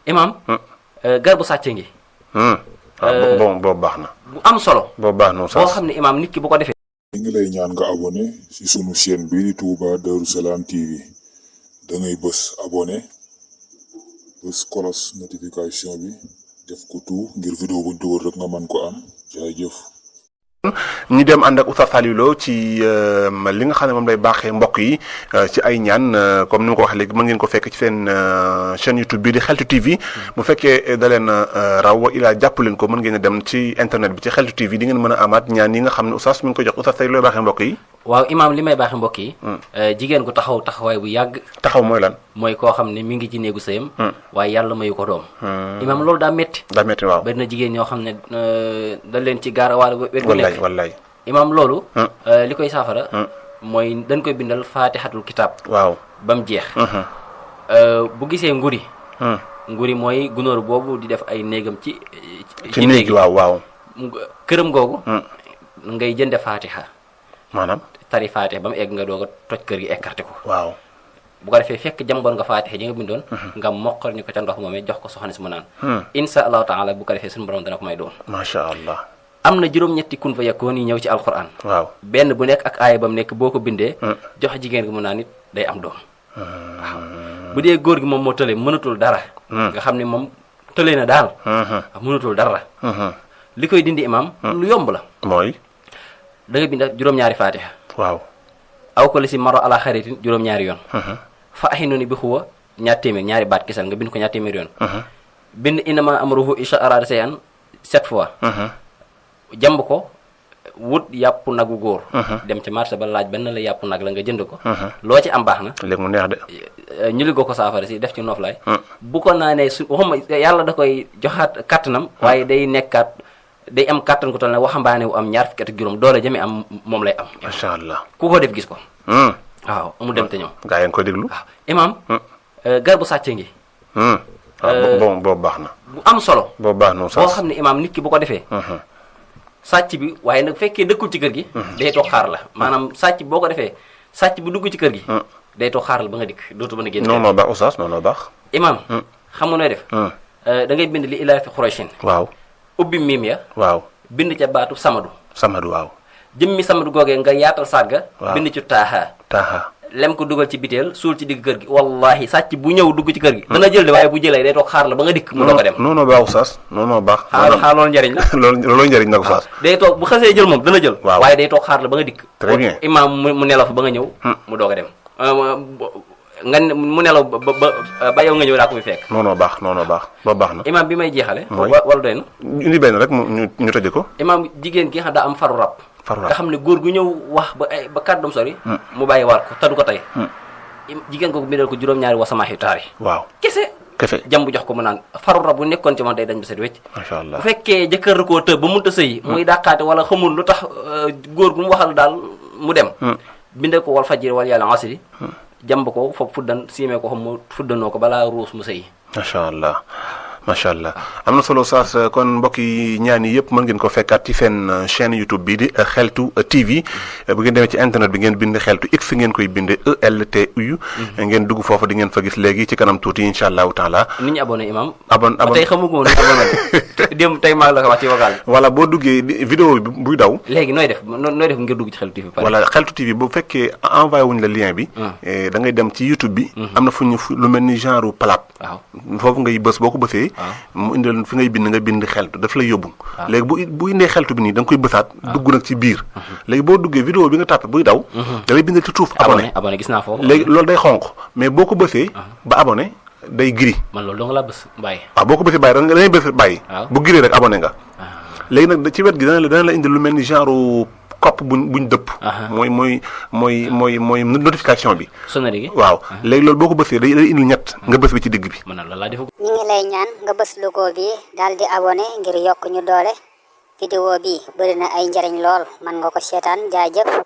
imam garbu sàcce ngi bon boobu baax na. bu am solo. boobu baax na boo xam ne imam nit ki bu ko defee. ñu ngi lay ñaan nga abonné ci sunu chaîne bii di Touba Darou Salam TV da ngay bës abonné bës cloche notification bi def ko tout ngir vidéo bu dugal rek nga mën ko am jaajëf. ñi dem ànd ak Oustaz Saliou Lo ci li nga xam ne moom lay baaxee mbokk yi ci ay ñaan comme ni ma ko waxee léegi mën ngeen ko fekk ci seen chaîne YouTube bii di Xeltu TV bu fekkee da leen raw wa ilaa jàpp leen ko mën ngeen a dem ci internet bi ci Xeltu TV di ngeen mën a amaat ñaan yi nga xam ne Oustaz mi ngi ko jox Oustaz tey looy baaxee mbokk yi. waaw imaam li may baaxee mbokk yi. jigéen gu taxaw taxawaay bu yàgg. taxaw mooy lan. mooy koo xam ne mi ngi ci néegu sëyam. waaye yàlla mayu ko doom. imaam loolu daa métti. daa métti waaw. bari na jigéen ñoo xam ne dañ leen ci gaarawaale wet gu nekk. wallaay imaam loolu. li koy saafara. mooy dañ koy bindal faatixatul kitaab. waaw ba mu jeex. bu gisee nguri. nguri mooy gunóor boobu di def ay néegam ci néegi waaw. këram googu. ngay jënde faatixa. maanaam. tari faatixa ba mu egg nga doog a toj kër gi écarté ko. waaw. bu ko defee fekk jàmboon nga faatixa ji nga bindoon. nga moqal ñu ko ca ndox moomee jox ko soxna si mu naan. insha allahu taala bu ko defee suñu borom dana ko may doon. macha allah. am na juróom-ñetti kun fa yakkoon yi ñëw ci alquran. waaw benn bu nekk ak aaya ba mu nekk boo ko bindee. jox jigéen gi mu naan it day am doom. waaw bu dee góor gi moom moo tële mënatul dara. nga xam ne moom tële na daal. mënatul dara. li koy dindi imam lu yomb la. mooy. da nga bind juróom-ñaari faatixa. waaw. aw ko li si maro ala xaritin juróom-ñaari yoon. fa axinu ni bi xuwa ñaar téeméer ñaari baat kisal nga bind ko ñaar téeméer yoon. bind inama amruhu isha arada sayan 7 fois. jàmb ko wut yàpp nagu góor. dem ci marché ba laaj benn la yàpp nag la nga jënd ko. loo ci am baax na. léegi mu neex de. ñu ligoo ko saafara si def ci nooflaay. bu ko naanee su waxuma yàlla da koy joxaat kattanam. waaye day nekkaat day am kattan ku toll ne waxambaane wu am ñaar fukki at ak juróom doole jëmi am moom lay am. macha allah ku ko def gis ko. waaw amul dem te ñëw. gaa yi nga koy déglu. waaw imaam. garbu sàcce ngi. bon boobu baax na. bu am solo. boobu baax na boo xam ne imaam nit ki bu ko defee. sàcc bi waaye nag fekkee dëkkul ci kër gi. day toog xaar la maanaam sàcc boo ko defee sàcc bu dugg ci kër gi. day toog xaar la ba nga dikk dootu mën a génn. non baax Oustaz non baax. imaam. xam nga nooy def. da ngay bind li ilaa fi xuraysin. waaw. ubbi miim ya. waaw. bind ca baatu samadu. samadu waaw. jëmmi samadu googee nga yaatal saat ga. waaw bind ci taaha. taaha. lem ko dugal ci biteel suul ci digg kër gi wallahi sàcc bu ñëw dugg ci kër gi. dana jël de waaye bu jëlee day toog xaar la ba nga dikk. mu doog a dem non baax Oustaz non baax. xaar loolu njariñ la. loolu njariñ la Oustaz. day toog bu xasee jël moom dana jël. waaw waaye day toog xaar la ba nga dikk. très bien imaam mu nelaw fa ba nga ñëw. mu doog a dem. mu nelaw ba yow nga ñëw daa ko fi fekk. non baax ba baax na. imaam bi may jeexale. mooy wala doy na. indi benn rek ñu tëjee ko. imaam jigéen gi nga xam daa am faru rab. faru rab nga xam ne góor gu ñëw wax ba kàddoom sori. mu bàyyi war ko tadu ko tey. jigéen ko bindal ko juróom-ñaari wasamaaxi taari. waaw kese jàmbu jox ko mu naan faru rab bu nekkoon ci moom day dañ ba set wecc. macha allah bu fekkee jëkkër koo tëb ba mënta sëyi. muy dàqaate wala xamul lu tax góor gu mu waxal daal mu dem. bindal ko wal fajiri wala yàlla asri. jàmb ko foog fuddan siimee ko xam mu fuddanoo ko balaa ruus mu sëyi. macha allah macha allah am na solo Oustaz kon mbokk yi ñaan yi yëpp mën ngeen ko fekkaat ci seen chaîne YouTube bii di Xeltu TV bu ngeen demee ci internet bi ngeen bind Xeltu x ngeen koy bind ELTU. ngeen dugg foofu di ngeen fa gis léegi ci kanam tuuti incha allahu taala. ni ñu abonné imam. abonné tey xamu ko woon démb tey maa la ko wax ci vocal. voilà boo duggee vidéo bi buy daw. léegi nooy def ngir dugg ci Xeltu TV. voilà Xeltu TV bu fekkee envoyé wuñ la lien bi. da ngay dem ci YouTube bi. am na fu ñu lu mel ni genre palaat. waaw foofu ngay bës boo ko bësee. mu indil fi ngay bind nga bind xeltu daf lay yóbbu. léegi bu indee xeltu bi nii da nga koy bësaat. dugg nag ci biir. léegi boo duggee vidéo bi nga tàppe buy daw. da lay bindal ci suuf abonné gis naa foofu. léegi loolu day xonq mais boo ko bësee. ba abonné day gris. man loolu dong laa bës bàyyi. waaw boo ko bësee bàyyi da ngay bës bàyyi. bu gris rek abonné nga. léegi nag ci wet gi dana la indil lu mel ni genre kopp buñ dëpp. mooy notification bi. sonnerie gi waaw léegi loolu boo ko bësee day indil ñett nga bës bi ci digg bi. man loolu laa def. ñu ngi lay ñaan nga bës logo bi daal di abonné ngir yokk ñu doole. vidéo bi bëri na ay njariñ lool man nga ko seetaan jaajëf.